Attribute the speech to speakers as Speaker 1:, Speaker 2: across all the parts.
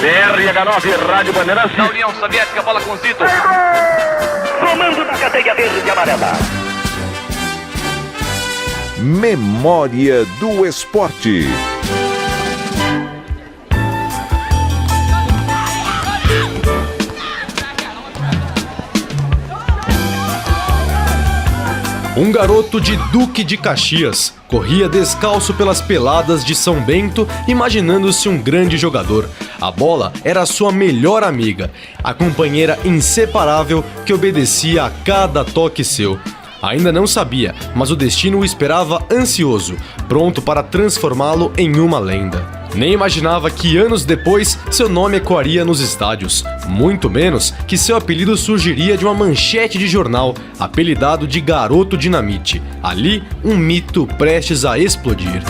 Speaker 1: RH9, Rádio Bandeirantes.
Speaker 2: Da União Soviética, bola com Zito.
Speaker 1: Comando da cadeia verde e amarela.
Speaker 3: Memória do Esporte.
Speaker 4: Um garoto de Duque de Caxias corria descalço pelas peladas de São Bento, imaginando-se um grande jogador. A bola era sua melhor amiga, a companheira inseparável que obedecia a cada toque seu. Ainda não sabia, mas o destino o esperava ansioso, pronto para transformá-lo em uma lenda. Nem imaginava que anos depois seu nome ecoaria nos estádios, muito menos que seu apelido surgiria de uma manchete de jornal, apelidado de Garoto Dinamite. Ali, um mito prestes a explodir.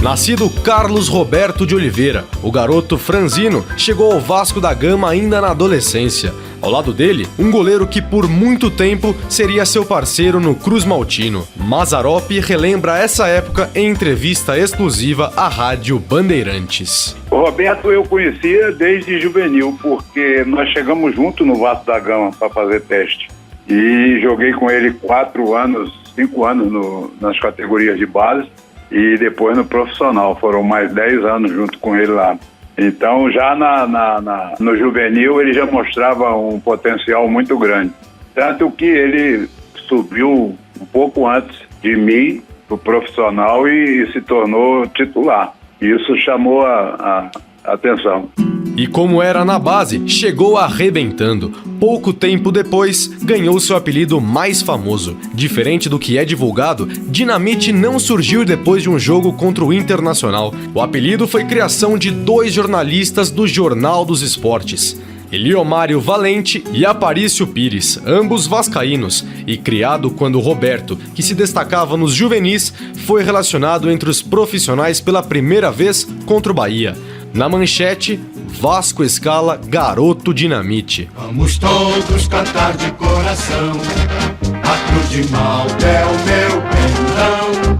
Speaker 4: Nascido Carlos Roberto de Oliveira, o garoto franzino chegou ao Vasco da Gama ainda na adolescência. Ao lado dele, um goleiro que por muito tempo seria seu parceiro no Cruz Maltino. Mazzaropi relembra essa época em entrevista exclusiva à Rádio Bandeirantes.
Speaker 5: O Roberto eu conhecia desde juvenil, porque nós chegamos junto no Vasco da Gama para fazer teste. E joguei com ele 5 anos nas categorias de base. E depois no profissional, foram mais 10 anos junto com ele lá. Então já no juvenil ele já mostrava um potencial muito grande. Tanto que ele subiu um pouco antes de mim pro profissional e se tornou titular. Isso chamou a atenção.
Speaker 4: E como era na base, chegou arrebentando. Pouco tempo depois, ganhou seu apelido mais famoso. Diferente do que é divulgado, Dinamite não surgiu depois de um jogo contra o Internacional. O apelido foi criação de 2 jornalistas do Jornal dos Esportes, Eliomário Valente e Aparício Pires, ambos vascaínos, e criado quando Roberto, que se destacava nos juvenis, foi relacionado entre os profissionais pela primeira vez contra o Bahia. Na manchete, Vasco escala Garoto Dinamite.
Speaker 6: Vamos todos cantar de coração, a cruz de Malta é o meu pendão.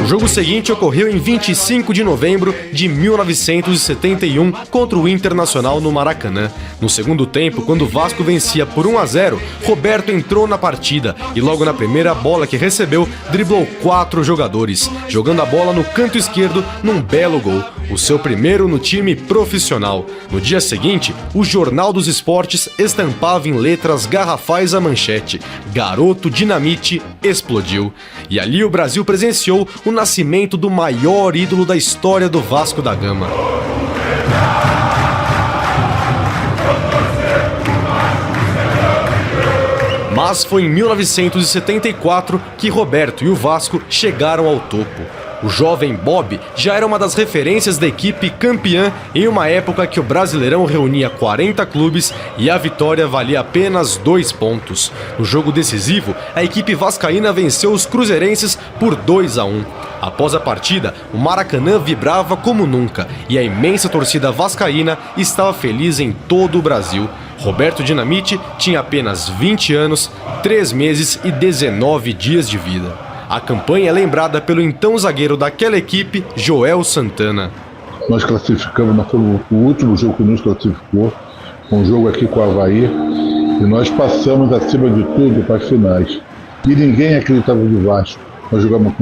Speaker 4: O jogo seguinte ocorreu em 25 de novembro de 1971 contra o Internacional no Maracanã. No segundo tempo, quando o Vasco vencia por 1-0, Roberto entrou na partida e logo na primeira bola que recebeu, driblou 4 jogadores, jogando a bola no canto esquerdo num belo gol, o seu primeiro no time profissional. No dia seguinte, o Jornal dos Esportes estampava em letras garrafais a manchete: Garoto Dinamite explodiu. E ali o Brasil presenciou o nascimento do maior ídolo da história do Vasco da Gama. Mas foi em 1974 que Roberto e o Vasco chegaram ao topo. O jovem Bob já era uma das referências da equipe campeã em uma época que o Brasileirão reunia 40 clubes e a vitória valia apenas 2 pontos. No jogo decisivo, a equipe vascaína venceu os cruzeirenses por 2-1. Após a partida, o Maracanã vibrava como nunca e a imensa torcida vascaína estava feliz em todo o Brasil. Roberto Dinamite tinha apenas 20 anos, 3 meses e 19 dias de vida. A campanha é lembrada pelo então zagueiro daquela equipe, Joel Santana.
Speaker 7: Nós classificamos, nós fomos o último jogo que nos classificou, um jogo aqui com o Avaí, e nós passamos acima de tudo para as finais. E ninguém acreditava no Vasco. Nós jogamos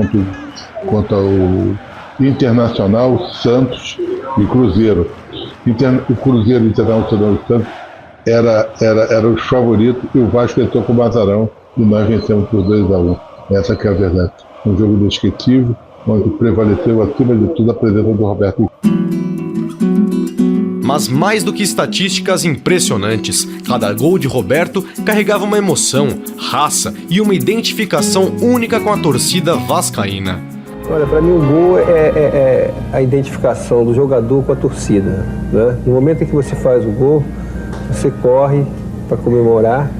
Speaker 7: contra o Internacional, Santos e Cruzeiro. O Cruzeiro Internacional e Santos era os favoritos e o Vasco entrou com o Mazarão e nós vencemos por 2-1. Essa que é a verdade. Um jogo inesquecível, onde prevaleceu acima de tudo a presença do Roberto.
Speaker 4: Mas mais do que estatísticas impressionantes, cada gol de Roberto carregava uma emoção, raça e uma identificação única com a torcida vascaína.
Speaker 8: Olha, para mim o gol é a identificação do jogador com a torcida, né? No momento em que você faz o gol, você corre para comemorar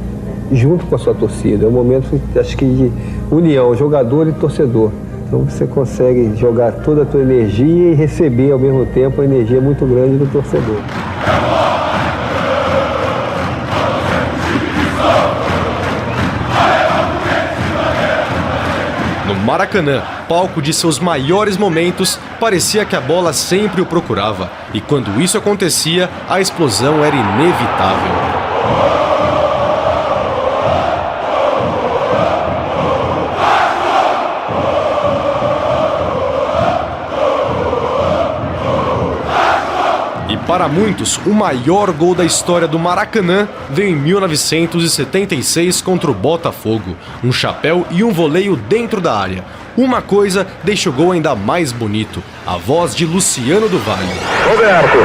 Speaker 8: junto com a sua torcida. É um momento, acho que, de união, jogador e torcedor. Então você consegue jogar toda a tua energia e receber ao mesmo tempo a energia muito grande do torcedor.
Speaker 4: No Maracanã, palco de seus maiores momentos, parecia que a bola sempre o procurava. E quando isso acontecia, a explosão era inevitável. Para muitos, o maior gol da história do Maracanã veio em 1976 contra o Botafogo. Um chapéu e um voleio dentro da área. Uma coisa deixa o gol ainda mais bonito: a voz de Luciano do Vale.
Speaker 1: Roberto.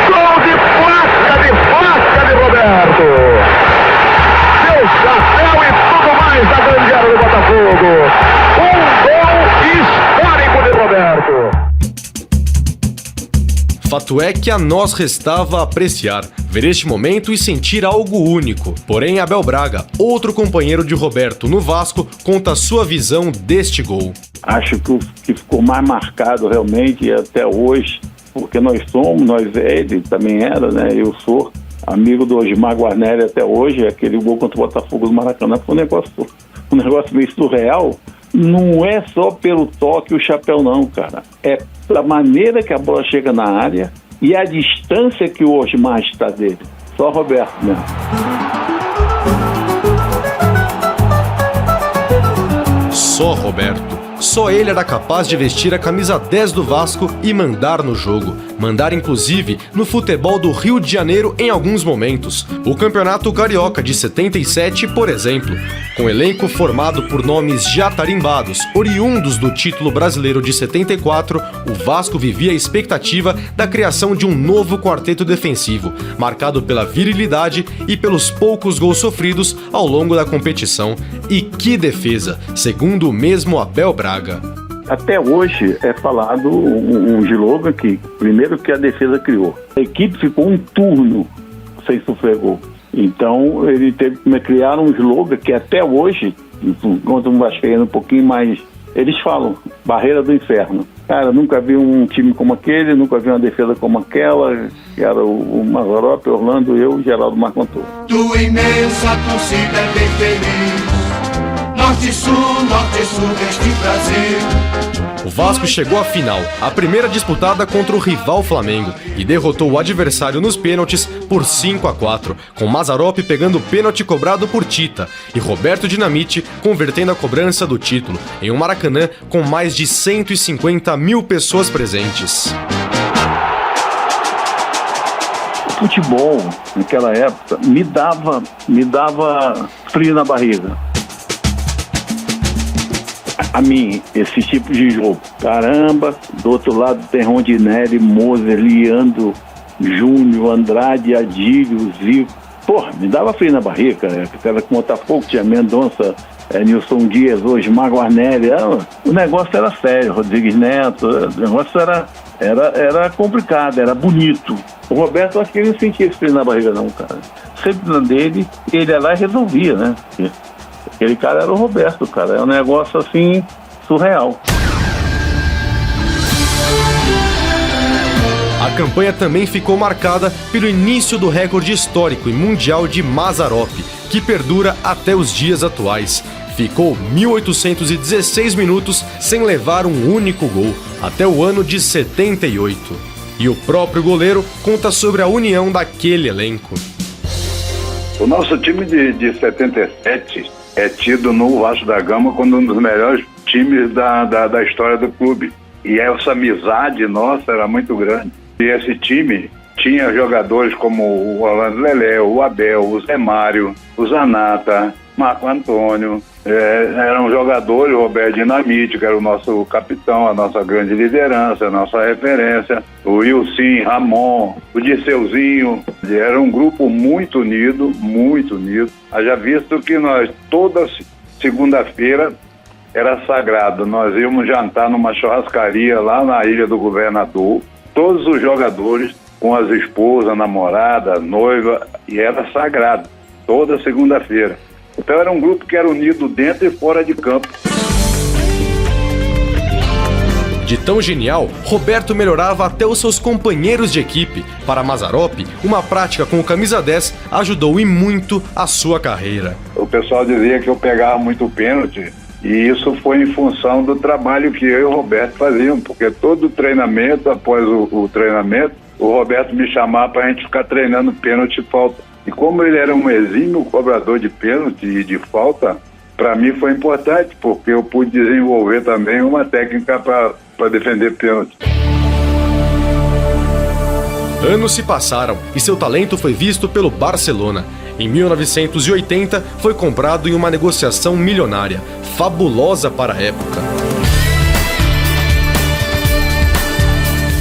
Speaker 1: Gol de placa de Roberto. Seu chapéu e tudo mais da grande área do Botafogo. Um gol histórico de Roberto.
Speaker 4: Fato é que a nós restava apreciar, ver este momento e sentir algo único. Porém, Abel Braga, outro companheiro de Roberto no Vasco, conta a sua visão deste gol.
Speaker 2: Acho que o que ficou mais marcado realmente até hoje, porque ele também era, né? Eu sou amigo do Osmar Guarneri até hoje, aquele gol contra o Botafogo do Maracanã foi um negócio meio surreal. Não é só pelo toque o chapéu não, cara. É a maneira que a bola chega na área e a distância que o Osmar está dele. Só Roberto mesmo.
Speaker 4: Só Roberto. Só ele era capaz de vestir a camisa 10 do Vasco e mandar no jogo. Mandar, inclusive, no futebol do Rio de Janeiro em alguns momentos. O Campeonato Carioca de 77, por exemplo. Com elenco formado por nomes já tarimbados, oriundos do título brasileiro de 74, o Vasco vivia a expectativa da criação de um novo quarteto defensivo, marcado pela virilidade e pelos poucos gols sofridos ao longo da competição. E que defesa, segundo o mesmo Abel Braga.
Speaker 2: Até hoje é falado um slogan que, primeiro, que a defesa criou. A equipe ficou um turno sem sofrer gol. Então ele teve que criar um slogan que até hoje, enquanto um vascaíno um pouquinho mais, eles falam, barreira do inferno. Cara, nunca vi um time como aquele, nunca vi uma defesa como aquela, que era o Mazzaropi, Orlando, eu e Geraldo Marco Antônio.
Speaker 6: Tua imensa torcida é bem feliz. Norte-Sul deste Brasil.
Speaker 4: O Vasco chegou à final, a primeira disputada contra o rival Flamengo, e derrotou o adversário nos pênaltis por 5-4, com Mazzaropi pegando o pênalti cobrado por Tita e Roberto Dinamite convertendo a cobrança do título em um Maracanã com mais de 150 mil pessoas presentes.
Speaker 2: O futebol, naquela época, me dava frio na barriga. A mim, esse tipo de jogo. Caramba, do outro lado tem Rondinelli, Moser, Leandro, Júnior, Andrade, Adílio, Zico. Porra, me dava frio na barriga, cara. Era com o Botafogo, tinha Mendonça, Nilson Dias, Osmar Guarneri. O negócio era sério, Rodrigues Neto. O negócio era complicado, era bonito. O Roberto, acho que ele não sentia esse frio na barriga não, cara. Sempre na dele, ele ia lá e resolvia, né? Aquele cara era o Roberto, cara. É um negócio assim, surreal.
Speaker 4: A campanha também ficou marcada pelo início do recorde histórico e mundial de Mazzaropi, que perdura até os dias atuais. Ficou 1.816 minutos sem levar um único gol, até o ano de 78. E o próprio goleiro conta sobre a união daquele elenco.
Speaker 5: O nosso time de 77 é tido no Vasco da Gama como um dos melhores times da história do clube. E essa amizade nossa era muito grande. E esse time tinha jogadores como o Orlando Lelé, o Abel, o Zé Mário, o Zanata, Marco Antônio. Eram jogadores, o Roberto Dinamite, que era o nosso capitão, a nossa grande liderança, a nossa referência, o Wilson, Ramon, o Disseuzinho. Era um grupo muito unido, muito unido. Haja visto que nós, toda segunda-feira, era sagrado. Nós íamos jantar numa churrascaria lá na Ilha do Governador, todos os jogadores com as esposas, namorada, noiva, e era sagrado, toda segunda-feira. Então era um grupo que era unido dentro e fora de campo.
Speaker 4: De tão genial, Roberto melhorava até os seus companheiros de equipe. Para Mazzaropi, uma prática com o camisa 10 ajudou e muito a sua carreira.
Speaker 5: O pessoal dizia que eu pegava muito pênalti, e isso foi em função do trabalho que eu e o Roberto fazíamos, porque todo treinamento, após o treinamento, o Roberto me chamava para a gente ficar treinando pênalti e falta. E como ele era um exímio cobrador de pênalti e de falta, para mim foi importante, porque eu pude desenvolver também uma técnica para defender pênalti.
Speaker 4: Anos se passaram e seu talento foi visto pelo Barcelona. Em 1980, foi comprado em uma negociação milionária, fabulosa para a época.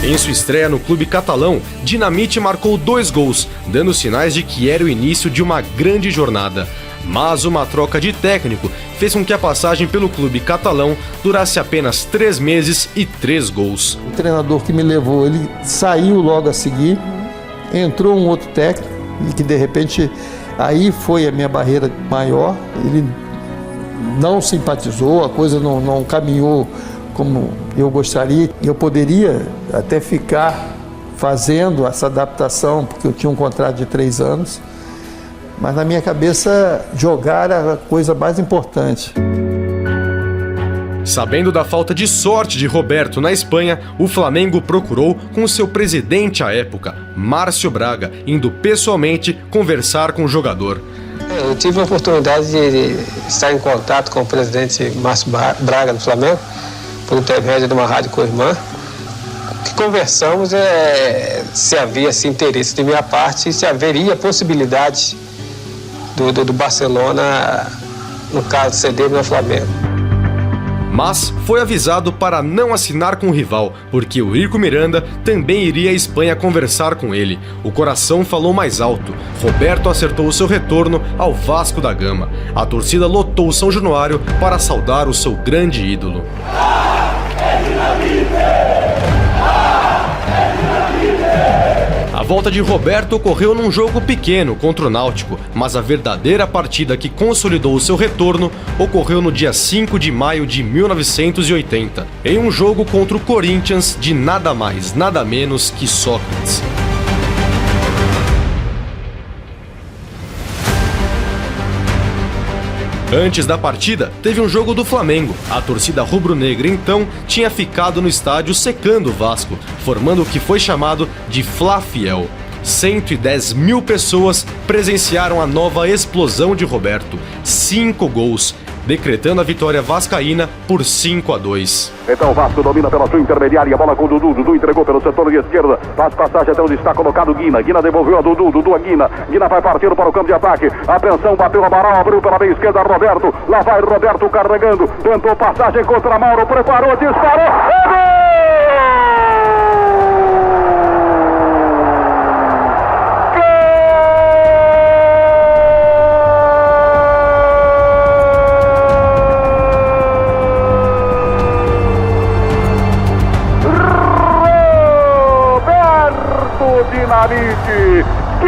Speaker 4: Em sua estreia no clube catalão, Dinamite marcou 2 gols, dando sinais de que era o início de uma grande jornada. Mas uma troca de técnico fez com que a passagem pelo clube catalão durasse apenas 3 meses e 3 gols.
Speaker 9: O treinador que me levou, ele saiu logo a seguir, entrou um outro técnico, e que de repente aí foi a minha barreira maior. Ele não simpatizou, a coisa não caminhou como eu gostaria. Eu poderia até ficar fazendo essa adaptação, porque eu tinha um contrato de 3 anos, mas na minha cabeça jogar era a coisa mais importante.
Speaker 4: Sabendo da falta de sorte de Roberto na Espanha, o Flamengo procurou com seu presidente à época, Márcio Braga, indo pessoalmente conversar com o jogador.
Speaker 8: Eu tive a oportunidade de estar em contato com o presidente Márcio Braga do Flamengo, por intermédio de uma rádio co-irmã, que conversamos se havia esse interesse de minha parte e se haveria possibilidade do Barcelona, no caso, ceder no Flamengo.
Speaker 4: Mas foi avisado para não assinar com o rival, porque o Irco Miranda também iria à Espanha conversar com ele. O coração falou mais alto. Roberto acertou o seu retorno ao Vasco da Gama. A torcida lotou o São Januário para saudar o seu grande ídolo. A volta de Roberto ocorreu num jogo pequeno contra o Náutico, mas a verdadeira partida que consolidou o seu retorno ocorreu no dia 5 de maio de 1980, em um jogo contra o Corinthians de nada mais, nada menos que Sócrates. Antes da partida, teve um jogo do Flamengo. A torcida rubro-negra, então, tinha ficado no estádio secando o Vasco, formando o que foi chamado de Fla Fiel. 110 mil pessoas presenciaram a nova explosão de Roberto. 5 gols, decretando a vitória vascaína por 5-2.
Speaker 1: Então o Vasco domina pela sua intermediária, bola com o Dudu, Dudu entregou pelo setor de esquerda, faz passagem até onde está colocado Guina, Guina devolveu a Dudu, Dudu a Guina, Guina vai partindo para o campo de ataque, atenção, bateu a Amaral, abriu pela meia esquerda Roberto, lá vai Roberto carregando, tentou passagem contra Mauro, preparou, disparou, é gol! Dinamite, que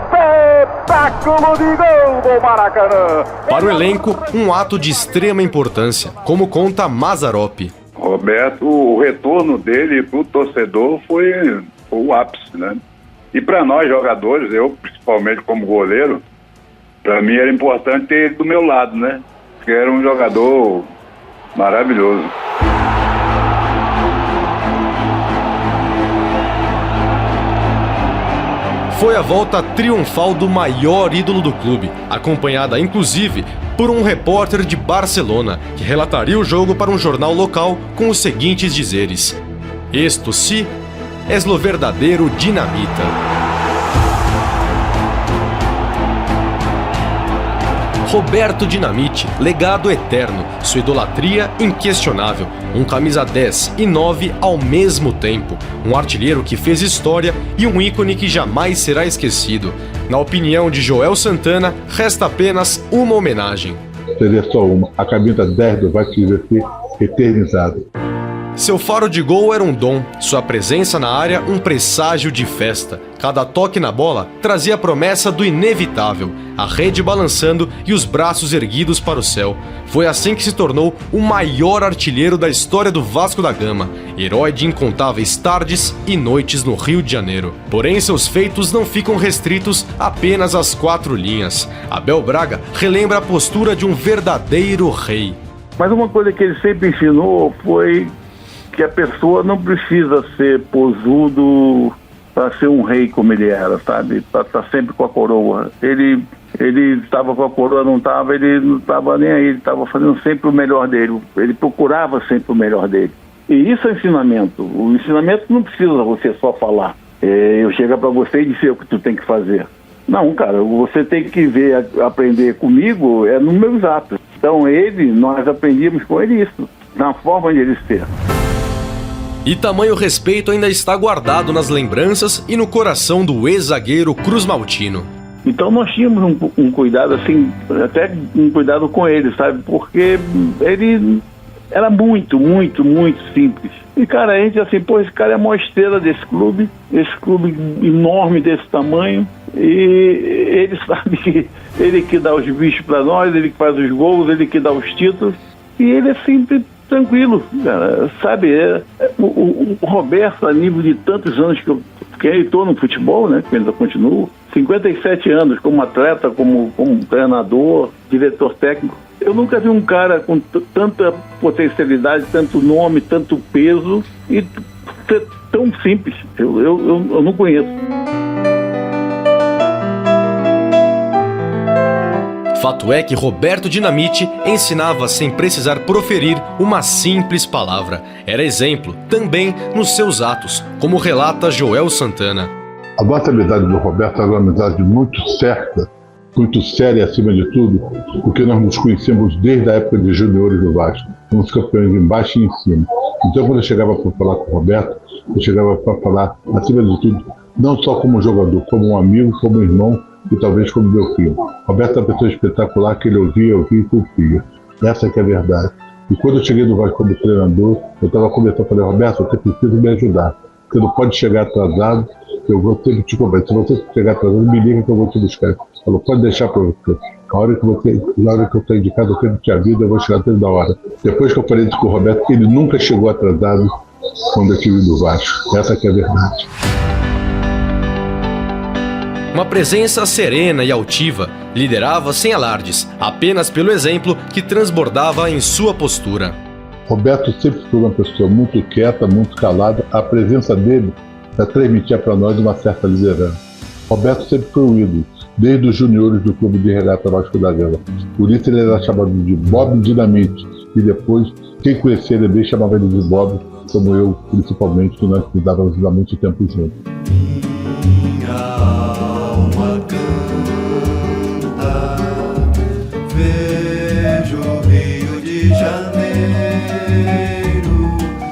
Speaker 1: espetáculo de gol do Maracanã!
Speaker 4: Para o elenco, um ato de extrema importância, como conta Mazzaropi.
Speaker 5: Roberto, o retorno dele para o torcedor foi o ápice, né? E para nós jogadores, eu principalmente como goleiro, para mim era importante ter ele do meu lado, né? Porque era um jogador maravilhoso.
Speaker 4: Foi a volta triunfal do maior ídolo do clube, acompanhada inclusive por um repórter de Barcelona, que relataria o jogo para um jornal local com os seguintes dizeres: "Esto sí es lo verdadeiro dinamita." Roberto Dinamite, legado eterno, sua idolatria inquestionável, um camisa 10 e 9 ao mesmo tempo, um artilheiro que fez história e um ícone que jamais será esquecido. Na opinião de Joel Santana, resta apenas uma homenagem.
Speaker 7: Seria só uma, a camisa 10 do Vasco devia ser eternizada.
Speaker 4: Seu faro de gol era um dom, sua presença na área um presságio de festa. Cada toque na bola trazia a promessa do inevitável, a rede balançando e os braços erguidos para o céu. Foi assim que se tornou o maior artilheiro da história do Vasco da Gama, herói de incontáveis tardes e noites no Rio de Janeiro. Porém, seus feitos não ficam restritos apenas às 4 linhas. Abel Braga relembra a postura de um verdadeiro rei.
Speaker 2: Mas uma coisa que ele sempre ensinou foi que a pessoa não precisa ser posudo para ser um rei como ele era, sabe? Para estar sempre com a coroa. Ele estava com a coroa, ele não estava nem aí, ele estava fazendo sempre o melhor dele, ele procurava sempre o melhor dele. E isso é ensinamento. O ensinamento não precisa você só falar. Eu chego para você e dizer o que tu tem que fazer. Não, cara, você tem que ver, aprender comigo no meus atos. Então nós aprendíamos com ele isso, na forma de ele ser.
Speaker 4: E tamanho respeito ainda está guardado nas lembranças e no coração do ex-zagueiro Cruz Maltino.
Speaker 2: Então nós tínhamos um cuidado assim, até um cuidado com ele, sabe? Porque ele era muito, muito, muito simples. E cara, a gente assim, esse cara é a maior estrela desse clube enorme desse tamanho. E ele sabe que ele que dá os bichos para nós, ele que faz os gols, ele que dá os títulos. E ele é sempre tranquilo, cara, sabe? O Roberto, a nível de tantos anos que eu estou no futebol, né? Que ainda continuo, 57 anos como atleta, como treinador, diretor técnico. Eu nunca vi um cara com tanta potencialidade, tanto nome, tanto peso e ser tão simples. Eu não conheço.
Speaker 4: Fato é que Roberto Dinamite ensinava sem precisar proferir uma simples palavra. Era exemplo também nos seus atos, como relata Joel Santana.
Speaker 7: A nossa amizade do Roberto era uma amizade muito certa, muito séria acima de tudo, porque nós nos conhecemos desde a época de juniores do Vasco. Fomos campeões embaixo e em cima. Então quando eu chegava para falar com o Roberto, eu chegava para falar acima de tudo, não só como jogador, como um amigo, como um irmão, e talvez como meu filho. Roberto é uma pessoa espetacular que ele ouvia e confia. Essa que é a verdade. E quando eu cheguei no Vasco como treinador, eu estava conversando, falei, Roberto, você precisa me ajudar. Você não pode chegar atrasado, eu vou ter que te cobrar. Se você chegar atrasado, me liga que eu vou te buscar. Falou, pode deixar para você. Na hora que eu estou de casa, eu sempre te aviso, eu vou chegar dentro da hora. Depois que eu falei isso com o Roberto, ele nunca chegou atrasado quando eu estive no Vasco. Essa que é a verdade.
Speaker 4: Uma presença serena e altiva, liderava sem alardes, apenas pelo exemplo que transbordava em sua postura.
Speaker 7: Roberto sempre foi uma pessoa muito quieta, muito calada. A presença dele transmitia para nós uma certa liderança. Roberto sempre foi um ídolo, desde os juniores do clube de regata Vasco da Gama. Por isso ele era chamado de Bob Dinamite. E depois, quem conhecia ele bem chamava ele de Bob, como eu, principalmente, que nós cuidávamos há muito tempo juntos.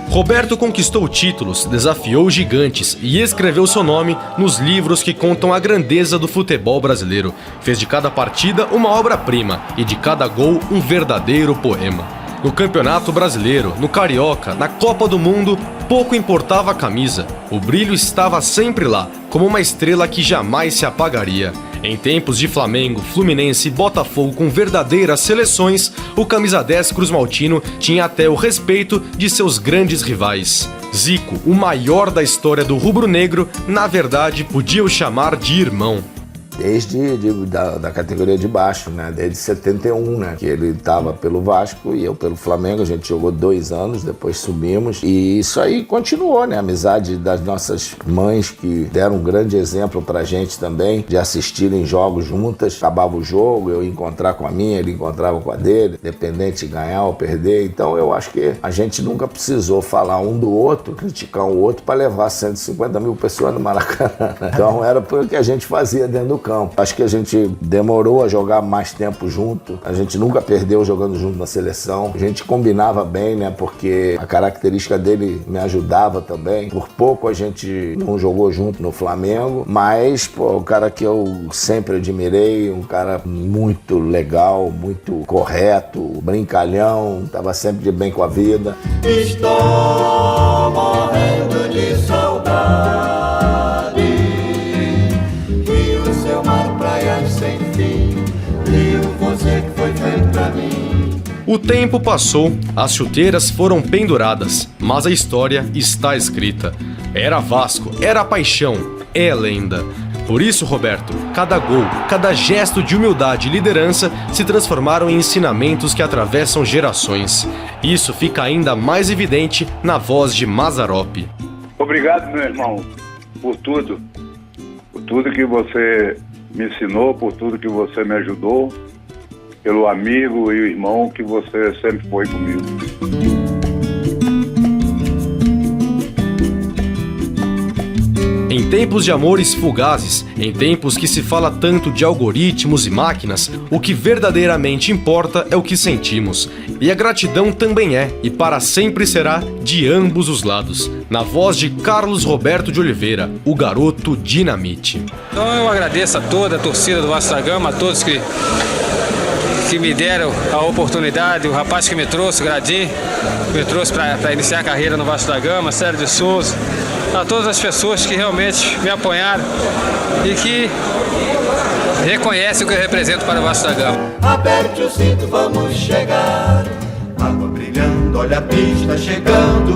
Speaker 4: Roberto conquistou títulos, desafiou gigantes e escreveu seu nome nos livros que contam a grandeza do futebol brasileiro. Fez de cada partida uma obra-prima e de cada gol um verdadeiro poema. No Campeonato Brasileiro, no Carioca, na Copa do Mundo, pouco importava a camisa. O brilho estava sempre lá, como uma estrela que jamais se apagaria. Em tempos de Flamengo, Fluminense e Botafogo com verdadeiras seleções, o camisa 10 Cruz Maltino tinha até o respeito de seus grandes rivais. Zico, o maior da história do rubro-negro, na verdade podia o chamar de irmão.
Speaker 10: Desde da categoria de baixo, né? Desde 71, né? Que ele estava pelo Vasco e eu pelo Flamengo. A gente jogou 2 anos, depois subimos. E isso aí continuou, né? A amizade das nossas mães, que deram um grande exemplo pra gente também, de assistirem jogos juntas. Acabava o jogo, eu ia encontrar com a minha, ele encontrava com a dele, independente de ganhar ou perder. Então eu acho que a gente nunca precisou falar um do outro, criticar o outro, para levar 150 mil pessoas no Maracanã. Então era o que a gente fazia dentro do campo. Acho que a gente demorou a jogar mais tempo junto. A gente nunca perdeu jogando junto na seleção. A gente combinava bem, né? Porque a característica dele me ajudava também. Por pouco a gente não jogou junto no Flamengo, mas, pô, o cara que eu sempre admirei, um cara muito legal, muito correto, brincalhão, tava sempre de bem com a vida.
Speaker 6: Estou morrendo de saudade. Rio, seu mar, praias sem fim. Rio, você que foi feito pra mim.
Speaker 4: O tempo passou, as chuteiras foram penduradas, mas a história está escrita. Era Vasco, era paixão, é lenda. Por isso, Roberto, cada gol, cada gesto de humildade e liderança se transformaram em ensinamentos que atravessam gerações. Isso fica ainda mais evidente na voz de Mazzaropi.
Speaker 5: Obrigado, meu irmão, por tudo que você me ensinou, por tudo que você me ajudou, pelo amigo e o irmão que você sempre foi comigo.
Speaker 4: Em tempos de amores fugazes, em tempos que se fala tanto de algoritmos e máquinas, o que verdadeiramente importa é o que sentimos. E a gratidão também é, e para sempre será, de ambos os lados. Na voz de Carlos Roberto de Oliveira, o garoto Dinamite.
Speaker 11: Então eu agradeço a toda a torcida do Vasco da Gama, a todos que me deram a oportunidade, o rapaz que me trouxe, o Gradim, que me trouxe para iniciar a carreira no Vasco da Gama, Sérgio de Souza, a todas as pessoas que realmente me apoiaram e que reconhecem o que eu represento para o Vasco da Gama.
Speaker 6: Aperte o cinto, vamos chegar. Água brilhando, olha a pista chegando.